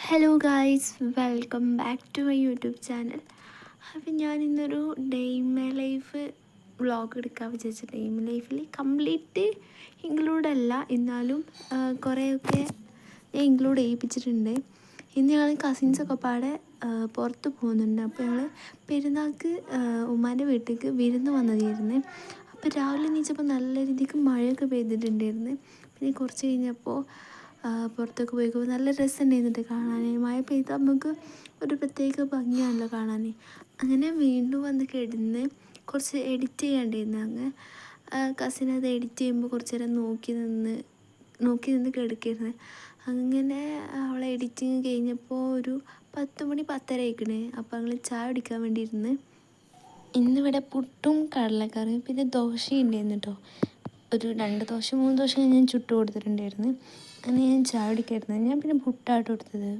Hello guys, welcome back to my YouTube channel. അപ്പം ഞാൻ ഇന്നൊരു day in my life vlog എടുക്കാൻ വിചാരിച്ചു. ഡേ ഇൻ മൈ ലൈഫിൽ കംപ്ലീറ്റ് ഇൻക്ലൂഡ് അല്ല, എന്നാലും കുറേയൊക്കെ ഞാൻ ഇൻക്ലൂഡ് ചെയ്യിപ്പിച്ചിട്ടുണ്ട്. ഇന്ന് ഞങ്ങൾ കസിൻസൊക്കെ പാടെ പുറത്ത് പോകുന്നുണ്ട്. അപ്പോൾ ഞങ്ങൾ പെരുന്നാൾക്ക് ഉമ്മാൻ്റെ വീട്ടിലേക്ക് വിരുന്ന് വന്നതായിരുന്നു. അപ്പോൾ രാവിലെ എണീച്ചപ്പോൾ നല്ല രീതിക്ക് മഴയൊക്കെ പെയ്തിട്ടുണ്ടായിരുന്നു. പിന്നെ കുറച്ച് കഴിഞ്ഞപ്പോൾ പുറത്തൊക്കെ പോയിക്കുമ്പോൾ നല്ല രസമുണ്ടായിരുന്നിട്ട് കാണാൻ. മഴ പെയ്ത് നമുക്ക് ഒരു പ്രത്യേക ഭംഗിയാണല്ലോ കാണാൻ. അങ്ങനെ വീണ്ടും വന്ന് കിടന്ന് കുറച്ച് എഡിറ്റ് ചെയ്യാണ്ടായിരുന്നു. അങ്ങ് കസിൻ അത് എഡിറ്റ് ചെയ്യുമ്പോൾ കുറച്ച് നേരം നോക്കി നിന്ന് കിടക്കായിരുന്നു. അങ്ങനെ അവളെ എഡിറ്റിങ് കഴിഞ്ഞപ്പോൾ ഒരു 10 മണി 10:30 ആയിക്കണേ. അപ്പോൾ ഞങ്ങൾ ചായ കുടിക്കാൻ വേണ്ടി ഇരുന്ന്. ഇന്നിവിടെ പുട്ടും കടലക്കറിയും പിന്നെ ദോശയും ഉണ്ടായിരുന്നു കേട്ടോ. ഒരു 2 ദോശ 3 ദോശ ഞാൻ ചുട്ട് കൊടുത്തിട്ടുണ്ടായിരുന്നു. അങ്ങനെ ഞാൻ ചായ കുടിക്കായിരുന്നു. ഞാൻ പിന്നെ പുട്ടായിട്ട് കൊടുത്തത്.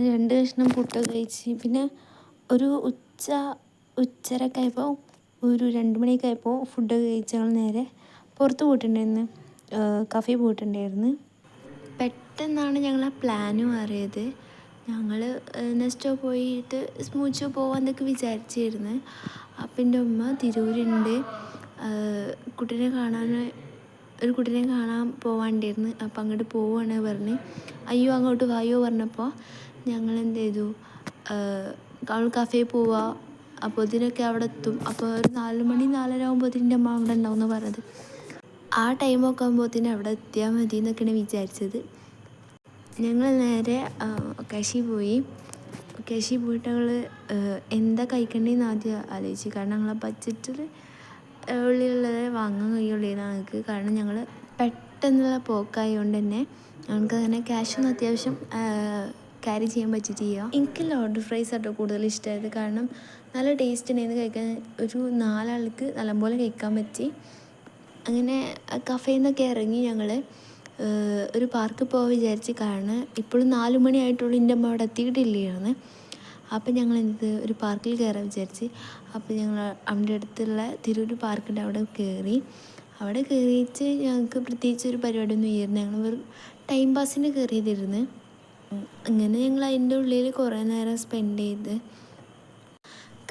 2 കഷ്ണം പുട്ടൊക്കെ കഴിച്ച് പിന്നെ ഒരു ഉച്ചരൊക്കെ ആയപ്പോൾ ഒരു 2 മണിയൊക്കെ ആയപ്പോൾ ഫുഡൊക്കെ കഴിച്ച് ഞങ്ങൾ നേരെ പുറത്ത് പോയിട്ടുണ്ടായിരുന്നു, കഫേ പോയിട്ടുണ്ടായിരുന്നു. പെട്ടെന്നാണ് ഞങ്ങളെ പ്ലാന് മാറിയത്. ഞങ്ങൾ നെക്സ്റ്റ് പോയിട്ട് സ്മൂച്ചോ പോകാമെന്നൊക്കെ വിചാരിച്ചിരുന്നു. അപ്പം എൻ്റെ ഉമ്മ തിരൂരുണ്ട്, ഒരു കുട്ടീനെ കാണാൻ പോവാണ്ടായിരുന്നു. അപ്പം അങ്ങോട്ട് പോവുകയാണ് പറഞ്ഞ്. അയ്യോ അങ്ങോട്ട് വായോ പറഞ്ഞപ്പോൾ ഞങ്ങൾ എന്ത് ചെയ്തു, അവൾ കഫേ പോവുക, അപ്പോൾ ഇതിനൊക്കെ അവിടെ എത്തും. അപ്പോൾ ഒരു 4 മണി 4:30 ആകുമ്പോഴത്തേൻ്റെ അമ്മ അവിടെ ഉണ്ടാവും എന്ന് പറഞ്ഞത്. ആ ടൈമൊക്കെ ആകുമ്പോഴത്തേന് അവിടെ എത്തിയാൽ മതി എന്നൊക്കെയാണ് വിചാരിച്ചത്. ഞങ്ങൾ നേരെ കശി പോയിട്ട് ഞങ്ങൾ എന്താ കഴിക്കേണ്ടതെന്ന് ആദ്യം ആലോചിച്ചു. കാരണം ഞങ്ങളെ ബഡ്ജറ്റിൽ ഉള്ളിലുള്ളത് വാങ്ങാൻ കഴിയുള്ളൂ ഞങ്ങൾക്ക്. കാരണം ഞങ്ങൾ പെട്ടെന്നുള്ള പോക്കായതുകൊണ്ട് തന്നെ ഞങ്ങൾക്ക് അങ്ങനെ ക്യാഷൊന്നും അത്യാവശ്യം ക്യാരി ചെയ്യാൻ പറ്റിയിട്ടില്ല. എനിക്ക് ലോഡർ ഫ്രൈസ് ആട്ടോ കൂടുതൽ ഇഷ്ടമായത്. കാരണം നല്ല ടേസ്റ്റ് ഉണ്ടായിരുന്നു കഴിക്കാൻ. ഒരു 4 ആൾക്ക് നല്ലപോലെ കഴിക്കാൻ പറ്റി. അങ്ങനെ കഫേയിൽ നിന്നൊക്കെ ഇറങ്ങി ഞങ്ങൾ ഒരു പാർക്ക് പോകാൻ വിചാരിച്ച്. കാരണം ഇപ്പോഴും 4 മണി ആയിട്ടുള്ളൂ, എൻ്റെ അമ്മ അവിടെ എത്തിയിട്ടില്ലായിരുന്നു. അപ്പം ഞങ്ങൾ ഒരു പാർക്കിൽ കയറാൻ വിചാരിച്ച്. അപ്പോൾ ഞങ്ങൾ അവിടെ അടുത്തുള്ള തിരൂർ പാർക്കിൻ്റെ അവിടെ കയറിയിട്ട് ഞങ്ങൾക്ക് പ്രത്യേകിച്ച് ഒരു പരിപാടിയൊന്നും ഇല്ലായിരുന്നു. ഞങ്ങൾ വെറും ടൈം പാസിന് കയറിയതിരുന്ന്. അങ്ങനെ ഞങ്ങൾ അതിൻ്റെ ഉള്ളിൽ കുറേ നേരം സ്പെൻഡ് ചെയ്ത്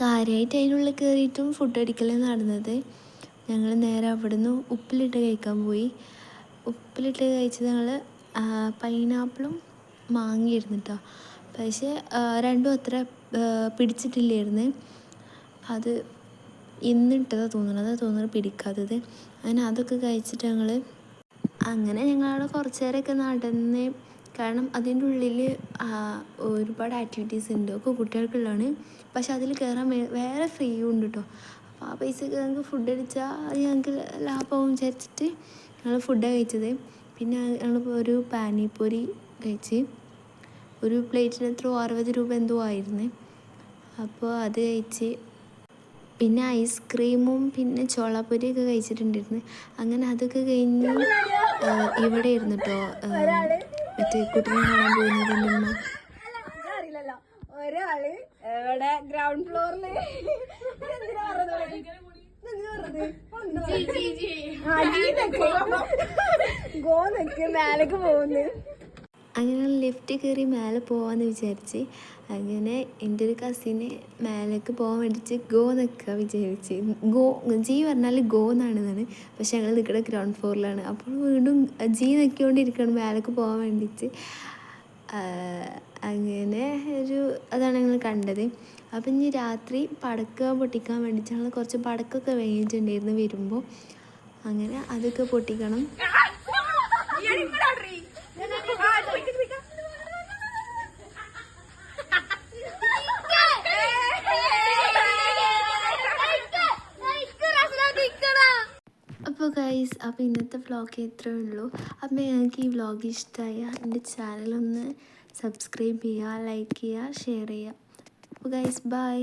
കാര്യമായിട്ട് അതിനുള്ളിൽ കയറിയിട്ടും ഫുഡ് അടിക്കലാണ് നടന്നത്. ഞങ്ങൾ നേരെ അവിടുന്ന് ഉപ്പിലിട്ട് കഴിക്കാൻ പോയി. ഉപ്പിലിട്ട് കഴിച്ചത് ഞങ്ങൾ പൈനാപ്പിളും മാങ്ങയായിരുന്നു കേട്ടോ. പക്ഷേ രണ്ടും അത്ര പിടിച്ചിട്ടില്ലായിരുന്നു. അത് ഇന്നിട്ടതാണ് തോന്നുന്നത് പിടിക്കാത്തത്. അങ്ങനെ അതൊക്കെ കഴിച്ചിട്ട് ഞങ്ങളവിടെ കുറച്ച് നേരമൊക്കെ നടന്ന്. കാരണം അതിൻ്റെ ഉള്ളിൽ ഒരുപാട് ആക്ടിവിറ്റീസ് ഉണ്ട്, ഒക്കെ കുട്ടികൾക്കുള്ളതാണ്. പക്ഷെ അതിൽ കയറാൻ വേറെ ഫ്രീയും ഉണ്ട് കേട്ടോ. അപ്പോൾ ആ പൈസക്ക് ഞങ്ങൾക്ക് ഫുഡ് അടിച്ചാൽ അത് ഞങ്ങൾക്ക് ലാഭമാവും വിചാരിച്ചിട്ട് ഞങ്ങൾ ഫുഡാണ് കഴിച്ചത്. പിന്നെ ഞങ്ങളിപ്പോൾ ഒരു പാനിപ്പൂരി കഴിച്ച്. ഒരു പ്ലേറ്റിന് എത്രയോ 60 രൂപ എന്തോ ആയിരുന്നു. അപ്പോൾ അത് കഴിച്ച് പിന്നെ ഐസ്ക്രീമും പിന്നെ ചോളാപ്പൊരിയൊക്കെ കഴിച്ചിട്ടുണ്ടായിരുന്നു. അങ്ങനെ അതൊക്കെ കഴിഞ്ഞ് ഇവിടെ ഇരുന്നു കേട്ടോ മറ്റേ കുട്ടീനെ കാണാൻ പോകുന്നതിൻ്റെ ഉമ്മ. ഒരാള് ഇവിടെ ഗ്രൗണ്ട് ഫ്ലോറിൽ മേലേക്ക് പോകുന്നു. അങ്ങനെ ലിഫ്റ്റ് കയറി മേലെ പോകാമെന്ന് വിചാരിച്ച്. അങ്ങനെ എൻ്റെ ഒരു കസിന് മേലേക്ക് പോകാൻ വേണ്ടിയിട്ട് ഗോ നിൽക്കുക വിചാരിച്ച്. ജി പറഞ്ഞാൽ ഗോ എന്നാണ്. പക്ഷെ ഞങ്ങൾ നിൽക്കുന്ന ഗ്രൗണ്ട് ഫ്ലോറിലാണ്. അപ്പോൾ വീണ്ടും ജി നിൽക്കൊണ്ടിരിക്കുകയാണ് മേലേക്ക് പോകാൻ വേണ്ടിയിട്ട്. അങ്ങനെ അതാണ് ഞങ്ങൾ കണ്ടത്. അപ്പം ഇനി രാത്രി പടക്കം പൊട്ടിക്കാൻ വേണ്ടിയിട്ട് ഞങ്ങൾ കുറച്ച് പടക്കമൊക്കെ വാങ്ങിയിട്ടുണ്ടായിരുന്നു വരുമ്പോൾ. അങ്ങനെ അതൊക്കെ പൊട്ടിക്കണം. അപ്പോൾ ഗൈസ്, അപ്പോൾ ഇന്നത്തെ വ്ളോഗ് ഇത്രയേ ഉള്ളൂ. അപ്പോൾ ഞങ്ങൾക്ക് ഈ വ്ളോഗ് ഇഷ്ടമായ എൻ്റെ ചാനലൊന്ന് സബ്സ്ക്രൈബ് ചെയ്യുക, ലൈക്ക് ചെയ്യുക, ഷെയർ ചെയ്യുക. അപ്പോൾ ഗൈസ്, ബൈ.